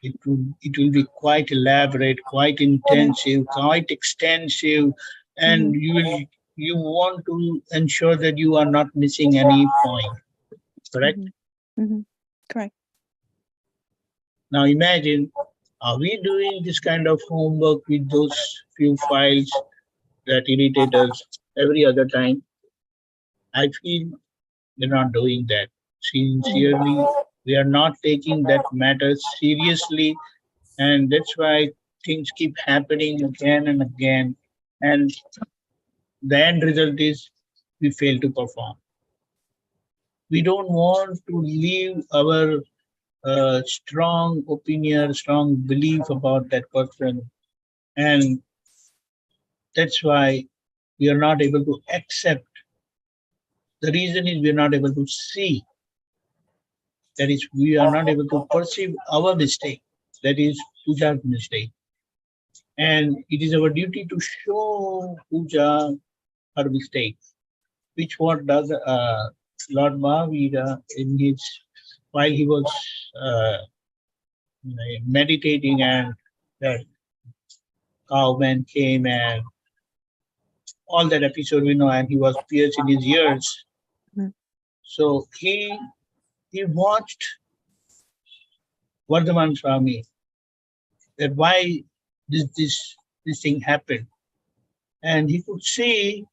It will be quite elaborate, quite intensive, quite extensive, and you want to ensure that you are not missing any point. Correct? Mm-hmm. Mm-hmm. Correct. Now imagine, are we doing this kind of homework with those few files that irritate us every other time? I feel we're not doing that. Sincerely, we are not taking that matter seriously, and that's why things keep happening again and again. And the end result is we fail to perform. We don't want to leave our strong opinion, strong belief about that person. And that's why we are not able to accept. The reason is we are not able to see. That is, we are not able to perceive our mistake. That is Puja's mistake. And it is our duty to show Puja her mistake, which what does Lord Mahavira in his, while he was meditating, and that cowman came and all that episode we know, and he was pierced in his ears. Mm-hmm. So he watched Vardhaman Swami, that why this thing happened. And he could see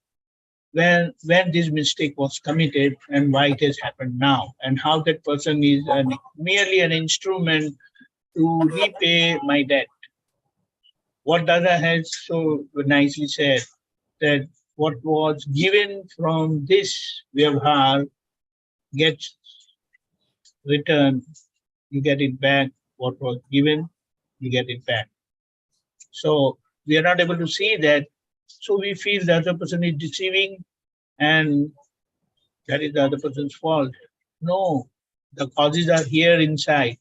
when this mistake was committed and why it has happened now, and how that person is merely an instrument to repay my debt. What Dada has so nicely said, that what was given from this vyavhar gets returned, you get it back. What was given, you get it back. So we are not able to see that. So we feel the other person is deceiving and that is the other person's fault. No, the causes are here inside.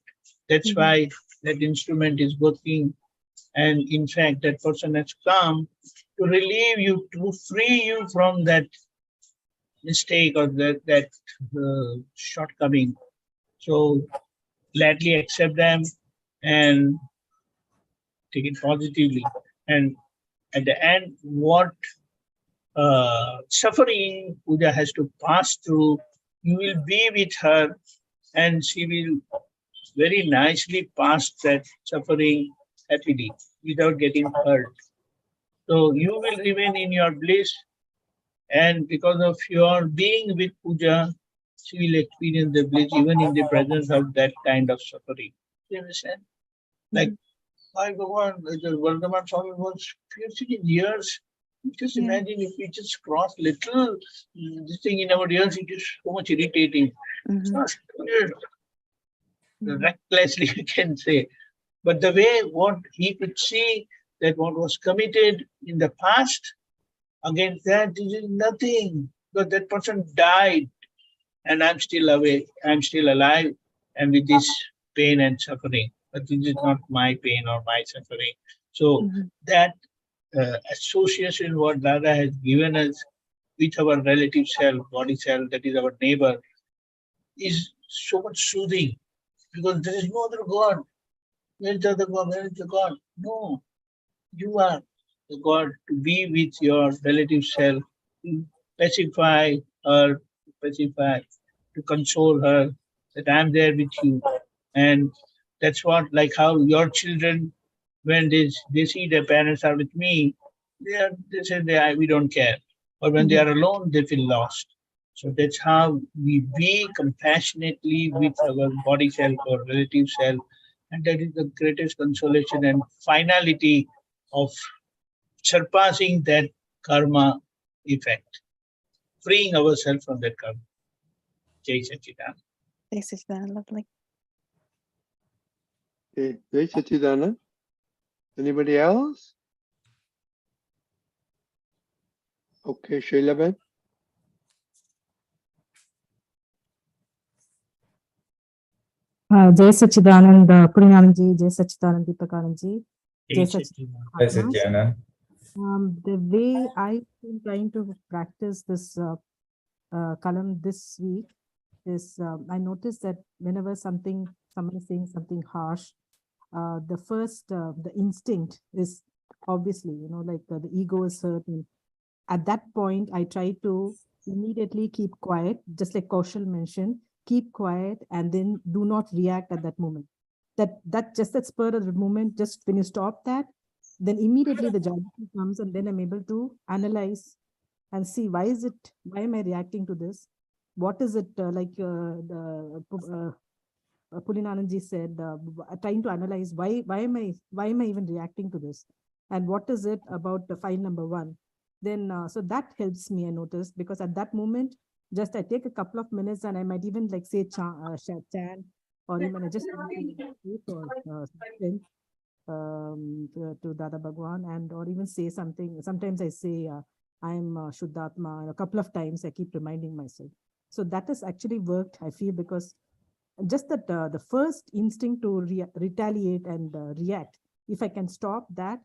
That's why that instrument is working. And in fact, that person has come to relieve you, to free you from that mistake or that shortcoming. So gladly accept them and take it positively. And at the end, what suffering Pooja has to pass through, you will be with her and she will very nicely pass that suffering happily without getting hurt. So you will remain in your bliss, and because of your being with Pooja, she will experience the bliss even in the presence of that kind of suffering. You understand? Like why Bhagwan, the Vardhaman Swami was piercing in ears. Just imagine if we just cross little this thing in our ears, it is so much irritating. Recklessly, you can say. But the way what he could see that what was committed in the past, against that, this is nothing. Because that person died and I'm still awake, I'm still alive, and with this pain and suffering. But this is not my pain or my suffering. So that association what Dada has given us with our relative self, body self, that is our neighbor, is so much soothing. Because there is no other God. Where is the other God? Where is the God? No. You are the God to be with your relative self, to pacify her, to console her, that I'm there with you. And that's what, like how your children, when they see their parents are with me, they say we don't care. But when they are alone, they feel lost. So that's how we be compassionately with our body self or relative self. And that is the greatest consolation and finality of surpassing that karma effect, freeing ourselves from that karma. Jai Sachidanand. Jai Sachidanand, lovely. Okay, Jai Sachidanand. Anybody else? Okay, Shailaben. Jai Sachidanand Pulinanandji, Jai Sachidanand Deepakanandji, Jai Sachidanand. The way I've been trying to practice this Kalam this week is I noticed that whenever someone is saying something harsh, the instinct is obviously, like the ego is hurt. And at that point, I try to immediately keep quiet, just like Kaushal mentioned, keep quiet and then do not react at that moment. That spur of the moment, just when you stop that, then immediately the judgment comes and then I'm able to analyze and see why am I reacting to this? What is it Pulinanandji said, trying to analyze why am I even reacting to this? And what is it about the file number 1? Then, so that helps me, I notice, because at that moment, just I take a couple of minutes and I might even like say chant, or even I just to Dada Bhagwan, and or even say something. Sometimes I say I'm Shuddhatma, and a couple of times I keep reminding myself. So that has actually worked, I feel, because just that the first instinct to retaliate and react, if I can stop that,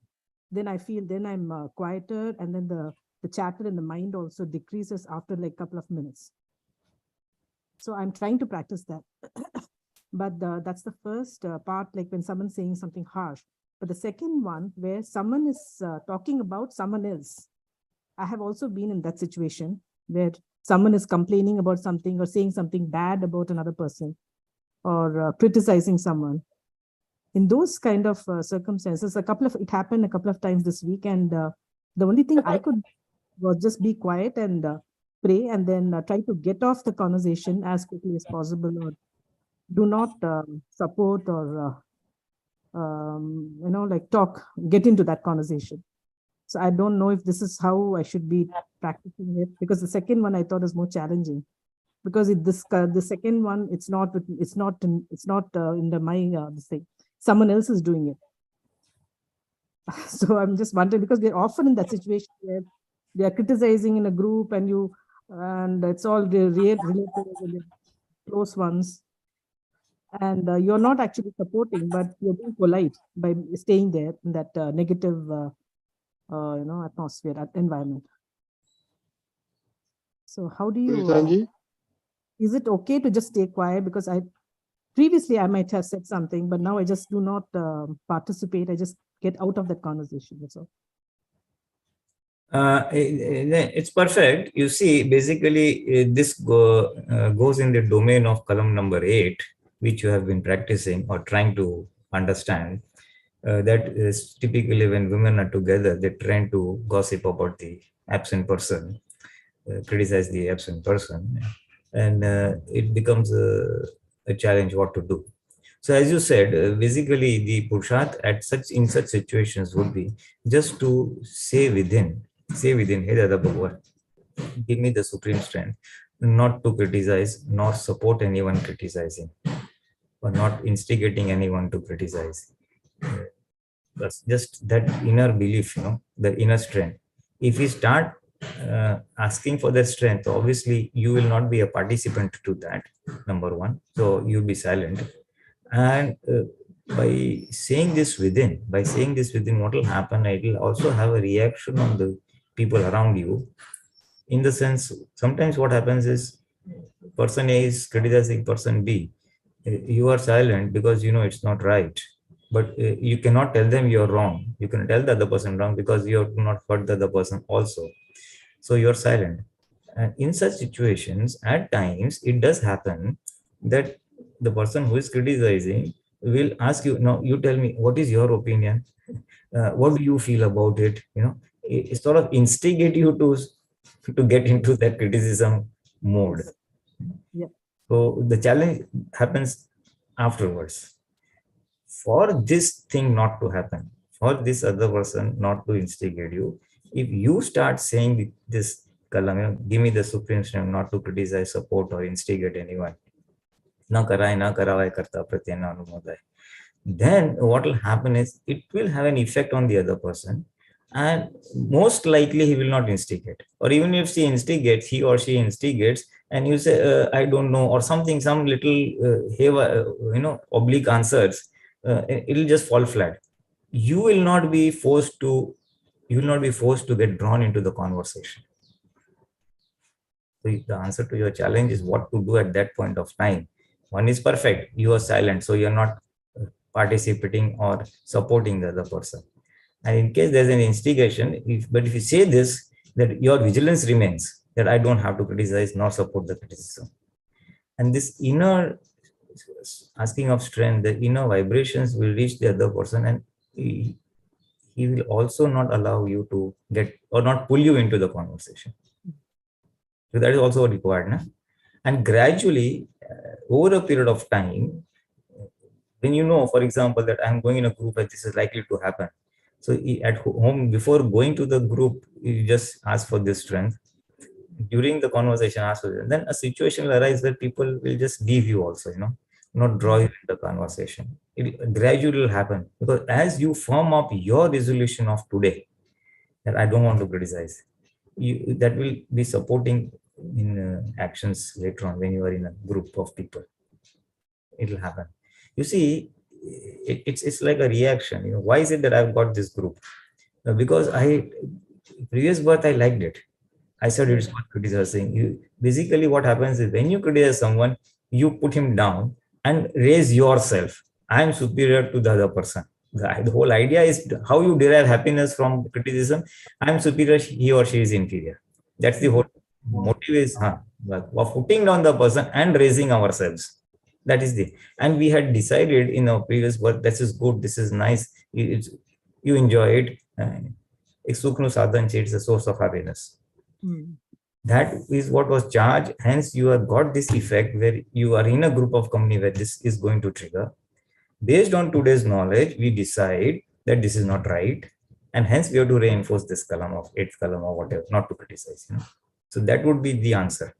then I feel then I'm quieter, and then the chatter in the mind also decreases after like a couple of minutes. So I'm trying to practice that. But that's the first part, like when someone's saying something harsh. But the second one, where someone is talking about someone else, I have also been in that situation where someone is complaining about something or saying something bad about another person or criticizing someone. in those kind of circumstances, it happened a couple of times this week, and the only thing I could was just be quiet and pray, and then try to get off the conversation as quickly as possible, or do not support or get into that conversation. So I don't know if this is how I should be practicing it, because the second one I thought is more challenging, because the second one, it's not in this thing. Someone else is doing it. So I'm just wondering, because we're often in that situation where they are criticizing in a group, and it's all the real relatives and the close ones, and you're not actually supporting, but you're being polite by staying there in that negative atmosphere, environment. So how do you, Pulinanandji? is it okay to just stay quiet? Because previously I might have said something, but now I just do not participate. I just get out of that conversation. That's all. It's perfect. You see, basically, this goes in the domain of column number 8, which you have been practicing or trying to understand. That is typically when women are together, they tend to gossip about the absent person, criticize the absent person, and it becomes a challenge what to do. So as you said, basically the Purusharth in such situations would be just to say within, hey Dada Bhagwan, give me the supreme strength not to criticize nor support anyone criticizing, or not instigating anyone to criticize. That's just that inner belief, the inner strength. If you start asking for that strength, obviously you will not be a participant to that, number one. So you'll be silent. And by saying this within, what will happen, it will also have a reaction on the people around you. In the sense, sometimes what happens is, person A is criticizing person B. You are silent because you know it's not right. But you cannot tell them you're wrong. You can tell the other person wrong because you have not hurt the other person also. So you're silent. And in such situations, at times, it does happen that the person who is criticizing will ask you, no, you tell me, what is your opinion? What do you feel about it? It sort of instigate you to get into that criticism mode. Yeah. So the challenge happens afterwards. For this thing not to happen, for this other person not to instigate you, if you start saying this Kalam, give me the supreme strength not to criticize, support, or instigate anyone, na karai, na karavai karta pratyena anumodai, then what will happen is it will have an effect on the other person, and most likely he will not instigate. Or even if he or she instigates, and you say, I don't know, or something, some little oblique answers, it will just fall flat. You will not be forced to get drawn into the conversation. So the answer to your challenge is what to do at that point of time. One is perfect. You are silent, so you're not participating or supporting the other person. And in case there's an instigation, but if you say this, that your vigilance remains, that I don't have to criticize nor support the criticism. And this inner asking of strength, the inner vibrations will reach the other person, and he will also not allow you to get, or not pull you into the conversation. So that is also required. Na? And gradually, over a period of time, when you know, for example, that I'm going in a group and this is likely to happen. So at home, before going to the group, you just ask for this strength. During the conversation, ask for it. Then a situation will arise where people will just leave you also, not draw you into the conversation. It gradually will happen, because as you form up your resolution of today, that I don't want to criticize, that will be supporting in actions later on when you are in a group of people. It will happen. You see, it's like a reaction. Why is it that I've got this group? Because previous birth I liked it. I said it's what criticizing. Basically, what happens is when you criticize someone, you put him down and raise yourself. I am superior to the other person. The whole idea is how you derive happiness from criticism. I am superior, he or she is inferior. That's the whole motive, is of putting down the person and raising ourselves. That is and we had decided in our previous work, this is good, this is nice, you enjoy it. It's a source of happiness. That is what was charged. Hence, you have got this effect where you are in a group of company where this is going to trigger. Based on today's knowledge, we decide that this is not right. And hence, we have to reinforce this column of 8th column or whatever, not to criticize. So that would be the answer.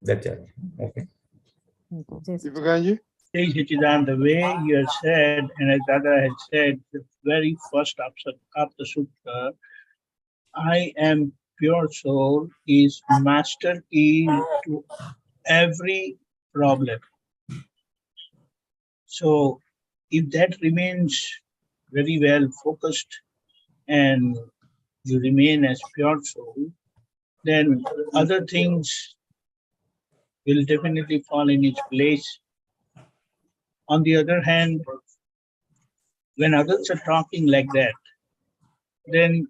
That's it. Okay. Deepakanandji? Hey, Sachidan, the way you have said, and as Dada had said, the very first Apta Sutta, I am pure soul, is master key to every problem. So if that remains very well focused and you remain as pure soul, then other things will definitely fall in its place. On the other hand, when others are talking like that, then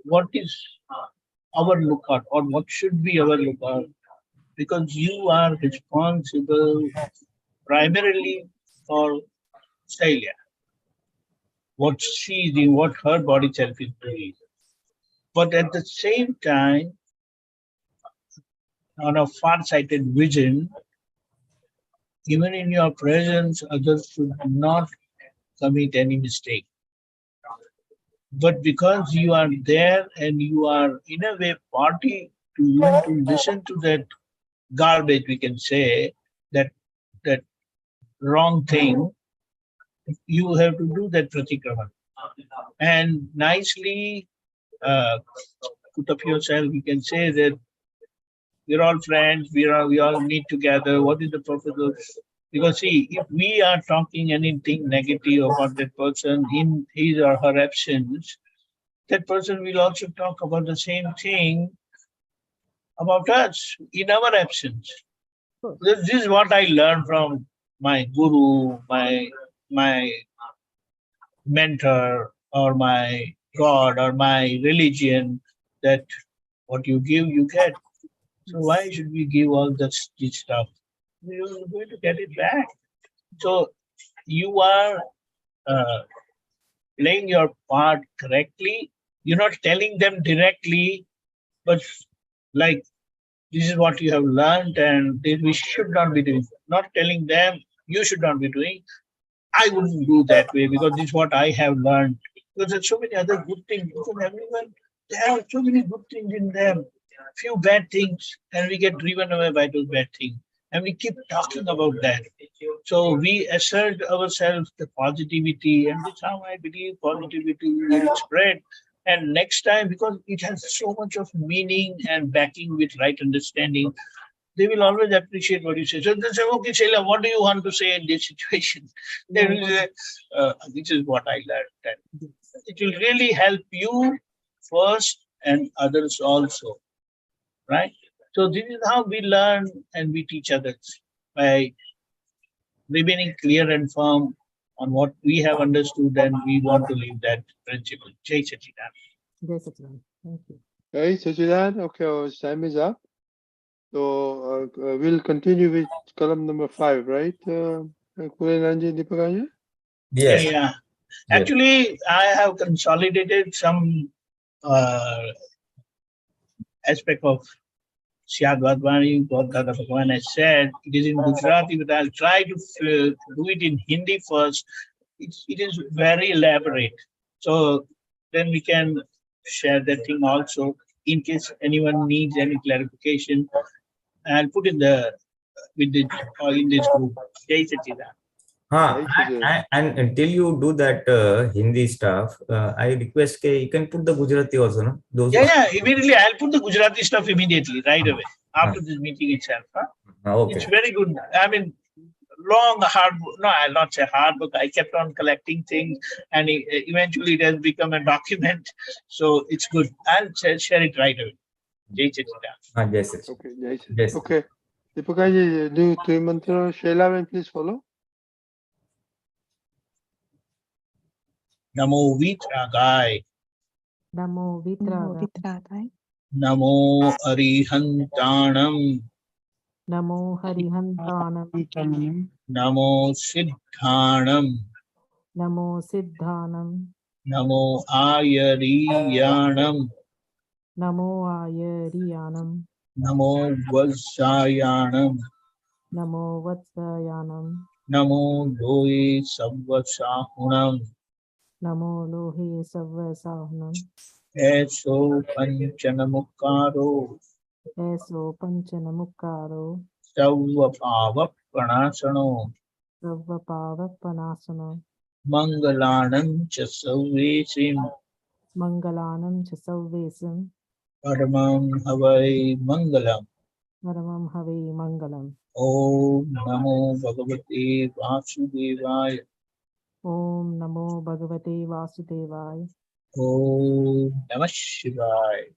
what is our lookout, or what should be our lookout? Because you are responsible primarily for Celia, what she is doing, what her body self is doing. But at the same time, on a far-sighted vision, even in your presence, others should not commit any mistake. But because you are there and you are in a way party to listen to that garbage, we can say, that wrong thing, you have to do that pratikrama. And nicely put up yourself, you can say that we're all friends, we all meet together. What is the purpose of? Because see, if we are talking anything negative about that person in his or her absence, that person will also talk about the same thing about us in our absence. This is what I learned from my guru, my mentor, or my God, or my religion, that what you give, you get. So why should we give all this stuff? We're going to get it back. So you are playing your part correctly. You're not telling them directly, but like, this is what you have learned and this we should not be doing. Not telling them you should not be doing. I wouldn't do that way because this is what I have learned. Because there's so many other good things. Because everyone, there are so many good things in them. Few bad things, and we get driven away by those bad things. And we keep talking about that. So we assert ourselves the positivity, and that's how I believe positivity will spread. And next time, because it has so much of meaning and backing with right understanding, they will always appreciate what you say. So they say, okay, Sheila, what do you want to say in this situation? They will say, this is what I learned. And it will really help you first and others also, right? So this is how we learn and we teach others, by remaining clear and firm on what we have understood, and we want to live that principle. Jai Sachidan. Jai Sachidan. Thank you. Hey, Sachidan. Okay, our time is up. So we'll continue with column number 5, right? Pulinanandji, Deepakanandji? Yes. Yeah. Actually, I have consolidated some aspect of syadwad, what Dada Bhagwan has said. It is in Gujarati, but I'll try to do it in Hindi first. It is very elaborate. So then we can share that thing also in case anyone needs any clarification. I'll put in in this group. Jai Sachidan. And until you do that Hindi stuff, I request you can put the Gujarati also, no? Those Immediately. I'll put the Gujarati stuff immediately, right away, after this meeting itself. Okay. It's very good. I mean, long, hard, no, I'll not say hard, but I kept on collecting things, and eventually it has become a document. So it's good. I'll share it right away. Jai Sachidan. Yes. Okay, Jai Sachidan. Yes. Okay. Deepakanandji, do 3 mantra. Sheila, please follow. Namo Vitragai. Namo Namo Vitragai. Vitragai. Namo Arihantanam. Namo Harihantanam. Namo Siddhanam. Namo Siddhanam. Namo Ayariyanam. Namo Ayariyanam. Namo Vasayanam. Namo Vatsayanam. Namo Loe Savvasahunam. Namo Lohe Savvasahunam. Eso Panchanamukaro. Eso Panchanamukaro. Savvabhava Pranasano. Sarvapavapanasana. Mangalanam cha Savvesim. Mangalanam cha Savvesam. Paramam Havai Mangalam. Paramam Have Mangalam. Om Namo Bhagavate Vasudevaya. Om Namo Bhagavate Vasudevaya. Om Namah Shivaya.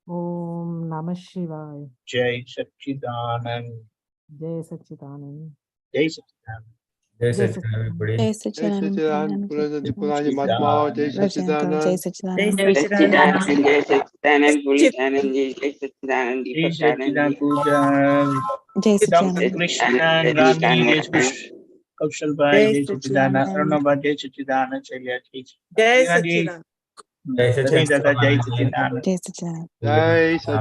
Om Namah Shivaya. Jai Satchidanand. Jai Satchidanand. Jai Satchidanand. Jai Jai Satchidanand, Satchidanand. everybody. Jai Jai Satchidanand. Satchidanand, Pulinanandji, Deepakanandji, Satchidanand. Mahatma, Jai Rajyantam, Jai Satchidanand. Satchidanand. Jai Satchidanand, Jai Satchidanand, Pulinanandji, Jai Satchidanand, Jai Satchidanand Deepakanandji, Puja. Jai Dr. Jai Satchidanand. Satchidanand, Krishna, Jai Gandhi, Jai Satchidanand, Kaushal Bhai, Jai Satchidanand, Arnaba, Jai Satchidanand, Chalya, Jai Satchidanand. Jai Jai Dada, Jai Satchidanand. Satchidanand. Jai Satchidanand. Jai Satchidanand.